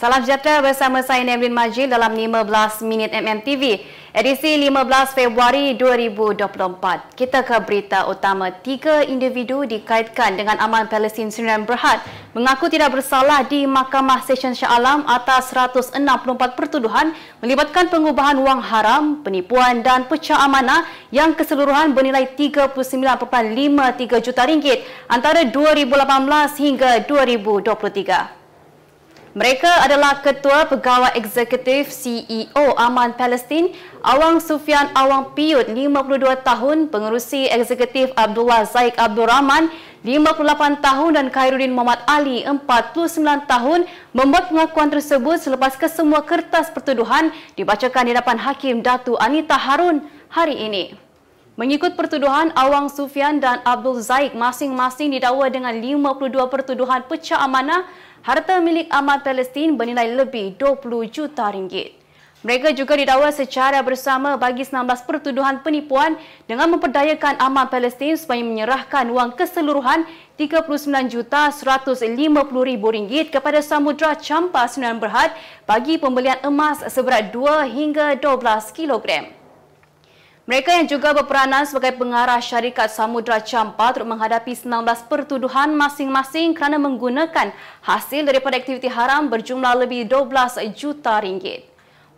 Salam sejahtera bersama saya Nevlin Majid dalam 15 Minit MMTV, edisi 15 Februari 2024. Kita ke berita utama. 3 individu dikaitkan dengan aman Palestin Sdn Brd mengaku tidak bersalah di Mahkamah Session Shah Alam atas 164 pertuduhan melibatkan pengubahan wang haram, penipuan dan pecah amanah yang keseluruhan bernilai 39.53 juta ringgit antara 2018 hingga 2023. Mereka adalah Ketua Pegawai Eksekutif CEO Aman Palestin, Awang Sufian Awang Piut, 52 tahun, Pengerusi Eksekutif Abdullah Zaik Abdul Rahman, 58 tahun dan Khairuddin Muhammad Ali, 49 tahun, membuat pengakuan tersebut selepas kesemua kertas pertuduhan dibacakan di hadapan Hakim Datu Anita Harun hari ini. Mengikut pertuduhan, Awang Sufian dan Abdul Zaik masing-masing didakwa dengan 52 pertuduhan pecah amanah harta milik Aman Palestin bernilai lebih 20 juta ringgit. Mereka juga didakwa secara bersama bagi 19 pertuduhan penipuan dengan memperdayakan Aman Palestin supaya menyerahkan wang keseluruhan RM39,150,000 kepada Samudra Champa Sdn Brd bagi pembelian emas seberat 2 hingga 12 kilogram. Mereka yang juga berperanan sebagai pengarah syarikat Samudra Champa turut menghadapi 19 pertuduhan masing-masing kerana menggunakan hasil daripada aktiviti haram berjumlah lebih 12 juta ringgit.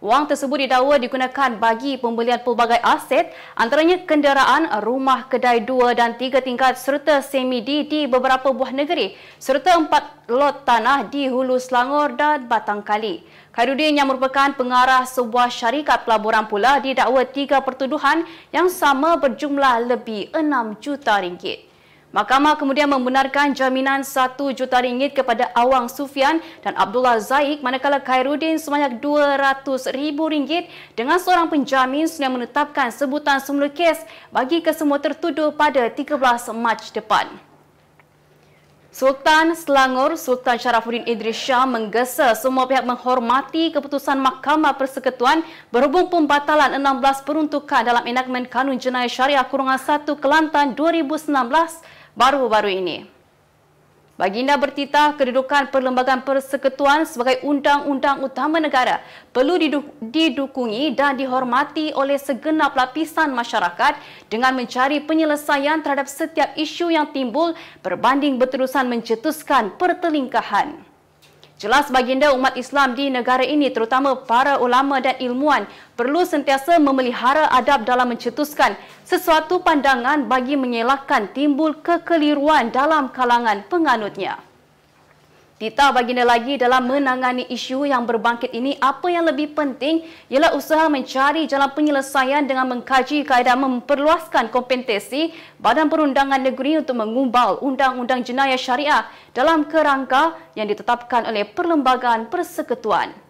Wang tersebut didakwa digunakan bagi pembelian pelbagai aset, antaranya kenderaan, rumah, kedai 2 dan 3 tingkat serta semidi di beberapa buah negeri serta 4 lot tanah di Hulu Selangor dan Batang Kali. Khairuddin yang merupakan pengarah sebuah syarikat pelaburan pula didakwa 3 pertuduhan yang sama berjumlah lebih 6 juta ringgit. Mahkamah kemudian membenarkan jaminan 1 juta ringgit kepada Awang Sufian dan Abdullah Zaik, manakala Khairuddin sebanyak RM200,000 dengan seorang penjamin yang menetapkan sebutan semula kes bagi kesemua tertuduh pada 13 Mac depan. Sultan Selangor Sultan Sharafuddin Idris Shah menggesa semua pihak menghormati keputusan Mahkamah Persekutuan berhubung pembatalan 16 peruntukan dalam enakmen Kanun Jenayah Syariah _1 Kelantan 2019 baru-baru ini. Baginda bertitah kedudukan Perlembagaan Persekutuan sebagai undang-undang utama negara perlu didukungi dan dihormati oleh segenap lapisan masyarakat dengan mencari penyelesaian terhadap setiap isu yang timbul berbanding berterusan mencetuskan pertelingkahan. Jelas baginda umat Islam di negara ini, terutama para ulama dan ilmuwan, perlu sentiasa memelihara adab dalam mencetuskan sesuatu pandangan bagi mengelakkan timbul kekeliruan dalam kalangan penganutnya. Titah baginda lagi dalam menangani isu yang berbangkit ini, apa yang lebih penting ialah usaha mencari jalan penyelesaian dengan mengkaji kaedah memperluaskan kompetensi Badan Perundangan Negeri untuk mengumbal Undang-Undang Jenayah Syariah dalam kerangka yang ditetapkan oleh Perlembagaan Persekutuan.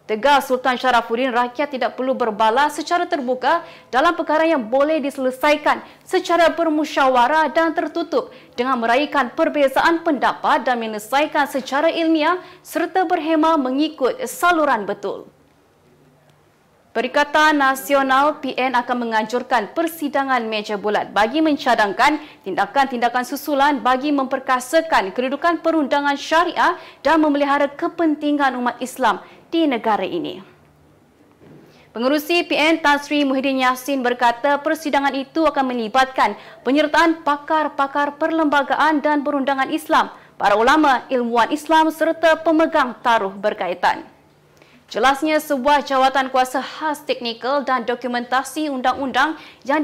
Tegas Sultan Sharafuddin, rakyat tidak perlu berbalas secara terbuka dalam perkara yang boleh diselesaikan secara bermusyawarah dan tertutup dengan meraihkan perbezaan pendapat dan menyelesaikan secara ilmiah serta berhemah mengikut saluran betul. Perikatan Nasional PN akan menganjurkan persidangan meja bulat bagi mencadangkan tindakan-tindakan susulan bagi memperkasakan kedudukan perundangan syariah dan memelihara kepentingan umat Islam di negara ini. Pengerusi PN Tan Sri Muhyiddin Yassin berkata persidangan itu akan melibatkan penyertaan pakar-pakar perlembagaan dan perundangan Islam, para ulama, ilmuwan Islam serta pemegang taruh berkaitan. Jelasnya sebuah jawatan kuasa khas teknikal dan dokumentasi undang-undang yang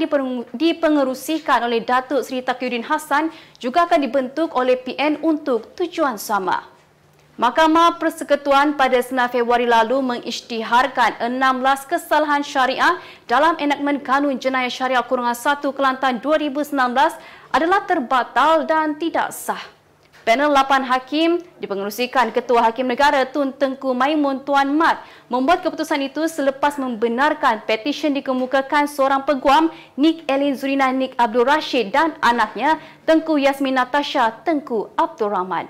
dipengerusikan oleh Datuk Seri Taqiyuddin Hassan juga akan dibentuk oleh PN untuk tujuan sama. Mahkamah Persekutuan pada 9 Februari lalu mengisytiharkan 16 kesalahan syariah dalam enakmen Kanun Jenayah Syariah _1 Kelantan 2019 adalah terbatal dan tidak sah. Panel 8 hakim dipengerusikan Ketua Hakim Negara Tun Tengku Maimun Tuan Mat membuat keputusan itu selepas membenarkan petisyen dikemukakan seorang peguam Nik Elin Zurina Nik Abdul Rashid dan anaknya Tengku Yasmin Natasha Tengku Abdul Rahman.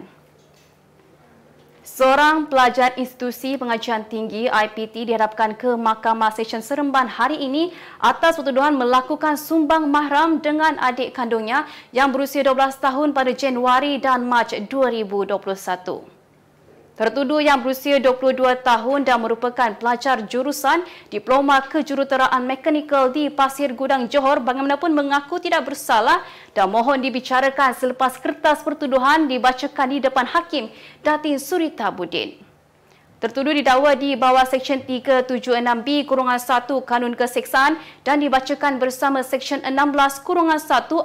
Seorang pelajar institusi pengajian tinggi IPT dihadapkan ke Mahkamah Session Seremban hari ini atas pertuduhan melakukan sumbang mahram dengan adik kandungnya yang berusia 12 tahun pada Januari dan Mac 2021. Tertuduh yang berusia 22 tahun dan merupakan pelajar jurusan Diploma Kejuruteraan Mekanikal di Pasir Gudang, Johor bagaimanapun mengaku tidak bersalah dan mohon dibicarakan selepas kertas pertuduhan dibacakan di depan Hakim Datin Suritabuddin. Tertuduh didakwa di bawah Seksyen 376B-1 Kanun Keseksaan dan dibacakan bersama Seksyen 16-1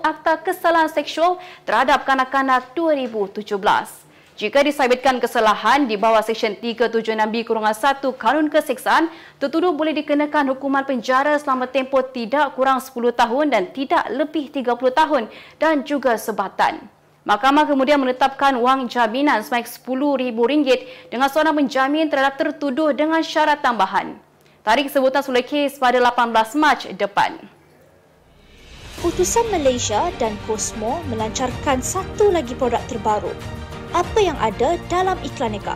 Akta Kesalahan Seksual terhadap Kanak-kanak 2017. Jika disabitkan kesalahan di bawah Seksyen 376B-1 Kanun Keseksaan, tertuduh boleh dikenakan hukuman penjara selama tempoh tidak kurang 10 tahun dan tidak lebih 30 tahun dan juga sebatan. Mahkamah kemudian menetapkan wang jaminan sebanyak RM10,000 dengan seorang menjamin terhadap tertuduh dengan syarat tambahan. Tarikh sebutan semula kes pada 18 Mac depan. Putusan Malaysia dan Cosmo melancarkan satu lagi produk terbaru. Apa yang ada dalam Iklaneka?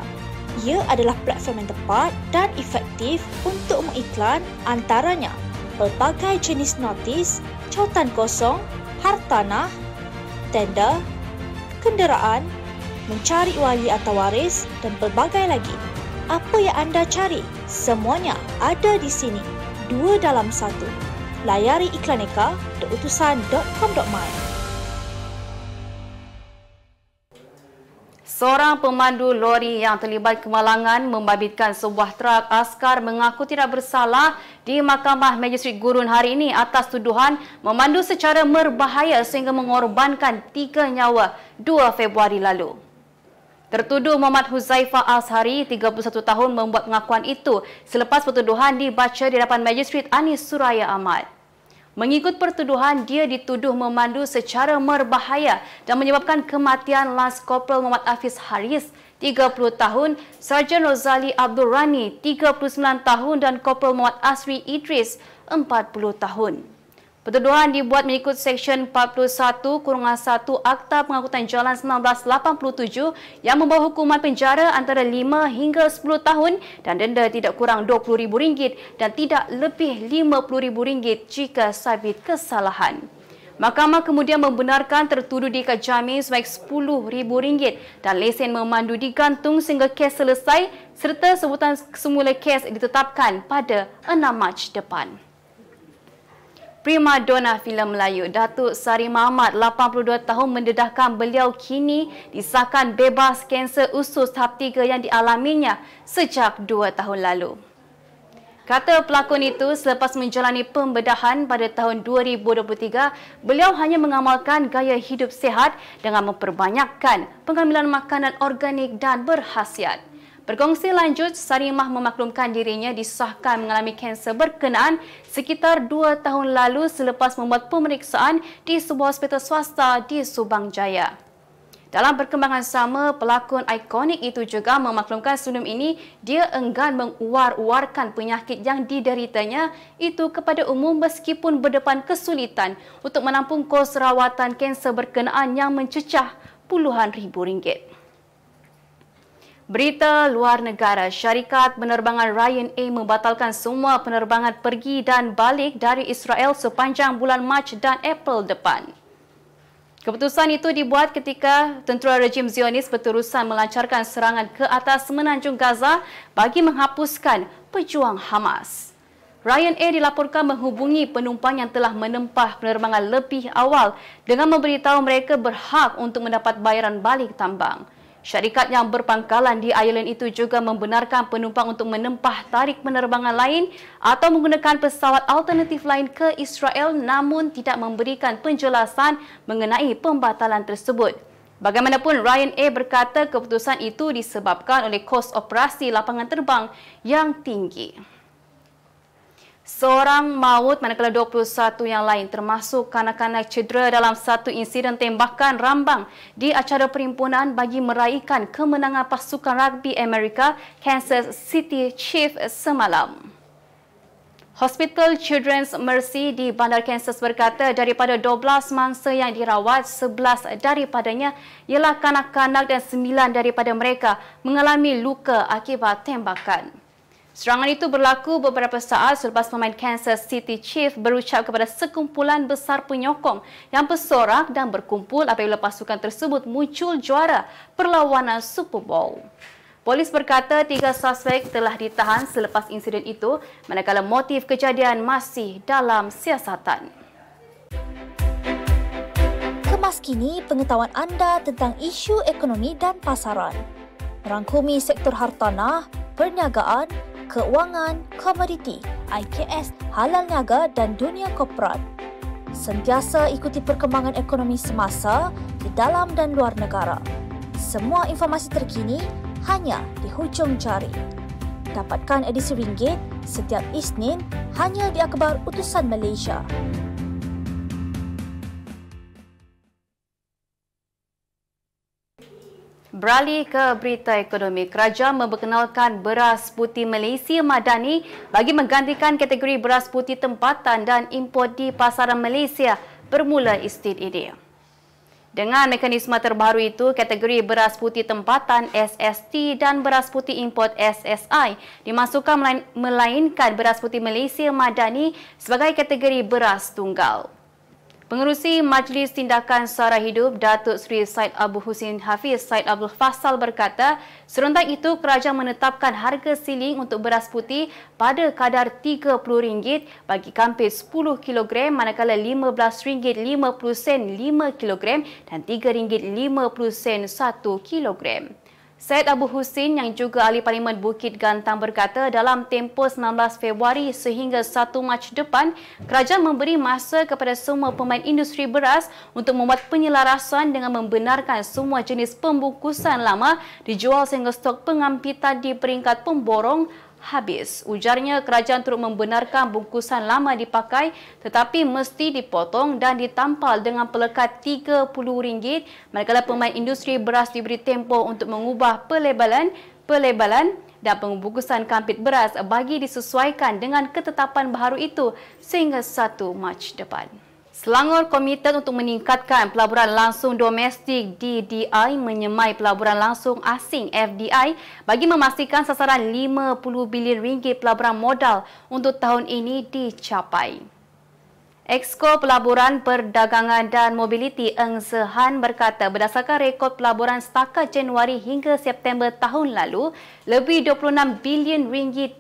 Ia adalah platform yang tepat dan efektif untuk mengiklan antaranya pelbagai jenis notis, cautan kosong, hartanah, tender, kenderaan, mencari wali atau waris dan pelbagai lagi. Apa yang anda cari? Semuanya ada di sini. 2 dalam 1. Layari iklaneka.utusan.com.my. Seorang pemandu lori yang terlibat kemalangan membabitkan sebuah truk askar mengaku tidak bersalah di Mahkamah Magistrate Gurun hari ini atas tuduhan memandu secara berbahaya sehingga mengorbankan 3 nyawa 2 Februari lalu. Tertuduh Muhammad Huzaifah Azhari, 31 tahun membuat pengakuan itu selepas pertuduhan dibaca di hadapan Magistrate Anis Suraya Ahmad. Mengikut pertuduhan, dia dituduh memandu secara berbahaya dan menyebabkan kematian Lance Corporal Muhammad Hafiz Haris, 30 tahun, Sarjan Rozali Abdul Rani, 39 tahun dan Corporal Muhammad Asri Idris, 40 tahun. Pertuduhan dibuat mengikut Seksyen 41-1 Akta Pengangkutan Jalan 1987 yang membawa hukuman penjara antara 5 hingga 10 tahun dan denda tidak kurang RM20,000 dan tidak lebih RM50,000 jika sabit kesalahan. Mahkamah kemudian membenarkan tertuduh diikat jamin sebaik RM10,000 dan lesen memandu digantung sehingga kes selesai serta sebutan semula kes ditetapkan pada 6 Mac depan. Prima dona filem Melayu Datuk Sari Mahamat, 82 tahun mendedahkan beliau kini disahkan bebas kanser usus tahap 3 yang dialaminya sejak 2 tahun lalu. Kata pelakon itu, selepas menjalani pembedahan pada tahun 2023, beliau hanya mengamalkan gaya hidup sihat dengan memperbanyakkan pengambilan makanan organik dan berkhasiat. Berkongsi lanjut, Sarimah memaklumkan dirinya disahkan mengalami kanser berkenaan sekitar 2 tahun lalu selepas membuat pemeriksaan di sebuah hospital swasta di Subang Jaya. Dalam perkembangan sama, pelakon ikonik itu juga memaklumkan sebelum ini dia enggan menguar-uarkan penyakit yang dideritanya itu kepada umum meskipun berdepan kesulitan untuk menampung kos rawatan kanser berkenaan yang mencecah puluhan ribu ringgit. Berita luar negara, syarikat penerbangan Ryanair membatalkan semua penerbangan pergi dan balik dari Israel sepanjang bulan Mac dan April depan. Keputusan itu dibuat ketika tentera rejim Zionis berterusan melancarkan serangan ke atas semenanjung Gaza bagi menghapuskan pejuang Hamas. Ryanair dilaporkan menghubungi penumpang yang telah menempah penerbangan lebih awal dengan memberitahu mereka berhak untuk mendapat bayaran balik tambang. Syarikat yang berpangkalan di Ireland itu juga membenarkan penumpang untuk menempah tarik penerbangan lain atau menggunakan pesawat alternatif lain ke Israel namun tidak memberikan penjelasan mengenai pembatalan tersebut. Bagaimanapun, Ryanair berkata keputusan itu disebabkan oleh kos operasi lapangan terbang yang tinggi. Seorang maut manakala 21 yang lain termasuk kanak-kanak cedera dalam satu insiden tembakan rambang di acara perhimpunan bagi meraihkan kemenangan pasukan rugby Amerika Kansas City Chiefs semalam. Hospital Children's Mercy di Bandar Kansas berkata daripada 12 mangsa yang dirawat, 11 daripadanya ialah kanak-kanak dan 9 daripada mereka mengalami luka akibat tembakan. Serangan itu berlaku beberapa saat selepas pemain Kansas City Chiefs berucap kepada sekumpulan besar penyokong yang bersorak dan berkumpul apabila pasukan tersebut muncul juara perlawanan Super Bowl. Polis berkata 3 suspek telah ditahan selepas insiden itu, manakala motif kejadian masih dalam siasatan. Kemas kini pengetahuan anda tentang isu ekonomi dan pasaran. Merangkumi sektor hartanah, perniagaan, keuangan, komoditi, IKS, halal niaga dan dunia korporat. Sentiasa ikuti perkembangan ekonomi semasa di dalam dan luar negara. Semua informasi terkini hanya di hujung jari. Dapatkan edisi ringgit setiap Isnin hanya di Akhbar Utusan Malaysia. Beralih ke berita ekonomi, kerajaan memperkenalkan beras putih Malaysia Madani bagi menggantikan kategori beras putih tempatan dan import di pasaran Malaysia bermula Isnin ini. Dengan mekanisme terbaru itu, kategori beras putih tempatan SST dan beras putih import SSI dimasukkan melainkan beras putih Malaysia Madani sebagai kategori beras tunggal. Pengerusi Majlis Tindakan Sara Hidup Datuk Seri Syed Abu Husin Hafiz Syed Abdul Fasal berkata, serentak itu kerajaan menetapkan harga siling untuk beras putih pada kadar RM30 bagi kampir 10 kg manakala RM15.50 5 kg dan RM3.50 1 kg. Syed Abu Husin yang juga ahli Parlimen Bukit Gantang berkata dalam tempoh 19 Februari sehingga 1 Mac depan, kerajaan memberi masa kepada semua pemain industri beras untuk membuat penyelarasan dengan membenarkan semua jenis pembungkusan lama dijual sehingga stok pengampitan di peringkat pemborong habis. Ujarnya kerajaan turut membenarkan bungkusan lama dipakai tetapi mesti dipotong dan ditampal dengan pelekat RM30 manakala pemain industri beras diberi tempoh untuk mengubah pelebalan dan pembungkusan kampit beras bagi disesuaikan dengan ketetapan baharu itu sehingga 1 Mac depan. Selangor komited untuk meningkatkan pelaburan langsung domestik DDI menyemai pelaburan langsung asing FDI bagi memastikan sasaran RM50 bilion pelaburan modal untuk tahun ini dicapai. Exco Pelaburan Perdagangan dan Mobiliti Eng Zehan berkata berdasarkan rekod pelaburan setakat Januari hingga September tahun lalu, lebih RM26 bilion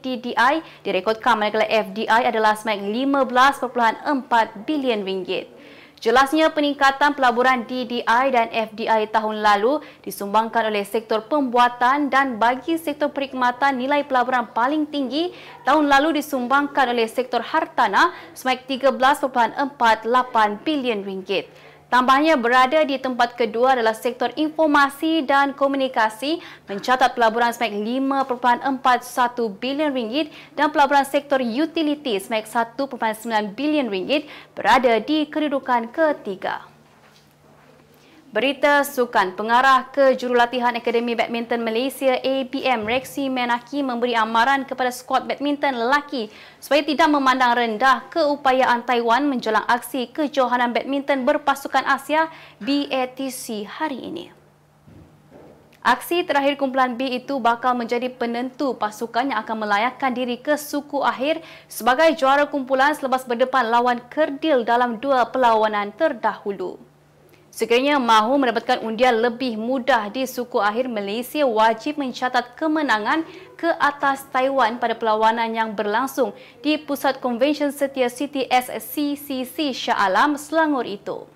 DDI direkodkan manakala FDI adalah sebanyak RM15.4 bilion. Jelasnya peningkatan pelaburan DDI dan FDI tahun lalu disumbangkan oleh sektor pembuatan dan bagi sektor perkhidmatan nilai pelaburan paling tinggi tahun lalu disumbangkan oleh sektor hartanah sebanyak RM13.48 bilion. Tambahnya berada di tempat kedua adalah sektor informasi dan komunikasi mencatat pelaburan sebanyak RM5.41 bilion dan pelaburan sektor utility sebanyak RM1.9 bilion berada di kedudukan ketiga. Berita sukan, pengarah kejurulatihan Akademi Badminton Malaysia ABM Rexy Menaki memberi amaran kepada skuad badminton lelaki supaya tidak memandang rendah keupayaan Taiwan menjelang aksi kejohanan badminton berpasukan Asia BATC hari ini. Aksi terakhir kumpulan B itu bakal menjadi penentu pasukan yang akan melayakkan diri ke suku akhir sebagai juara kumpulan selepas berdepan lawan Kerdil dalam 2 perlawanan terdahulu. Sekiranya mahu mendapatkan undian lebih mudah di suku akhir, Malaysia wajib mencatat kemenangan ke atas Taiwan pada perlawanan yang berlangsung di Pusat Konvensyen Setia City SCCC Shah Alam, Selangor itu.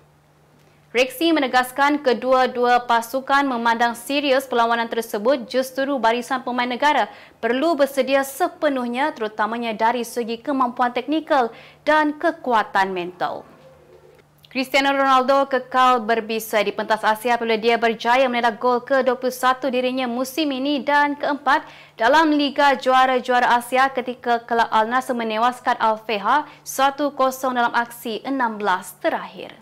Rexy menegaskan kedua-dua pasukan memandang serius perlawanan tersebut justru barisan pemain negara perlu bersedia sepenuhnya terutamanya dari segi kemampuan teknikal dan kekuatan mental. Cristiano Ronaldo kekal berbisa di pentas Asia apabila dia berjaya mencetak gol ke-21 dirinya musim ini dan keempat dalam Liga Juara-Juara Asia ketika kelab Al Nassr menewaskan Al-Fayha 1-0 dalam aksi 16 terakhir.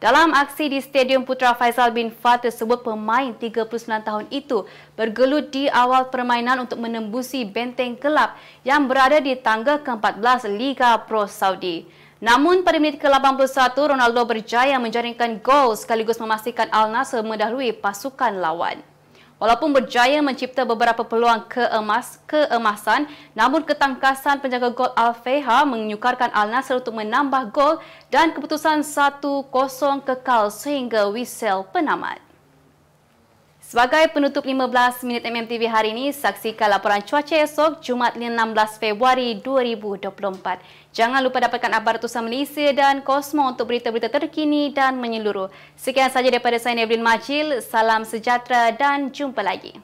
Dalam aksi di Stadium Putra Faisal bin Fahd tersebut, pemain 39 tahun itu bergelut di awal permainan untuk menembusi benteng kelab yang berada di tangga ke-14 Liga Pro Saudi. Namun pada minit ke-81, Ronaldo berjaya menjaringkan gol sekaligus memastikan Al Nassr mendahului pasukan lawan. Walaupun berjaya mencipta beberapa peluang keemasan, namun ketangkasan penjaga gol Al-Fayha menyukarkan Al Nassr untuk menambah gol dan keputusan 1-0 kekal sehingga whistle penamat. Sebagai penutup 15 minit MMTV hari ini, saksikan laporan cuaca esok Jumaat 16 Februari 2024. Jangan lupa dapatkan Abar Tusan Malaysia dan Kosmo untuk berita-berita terkini dan menyeluruh. Sekian sahaja daripada saya, Nevlin Majil. Salam sejahtera dan jumpa lagi.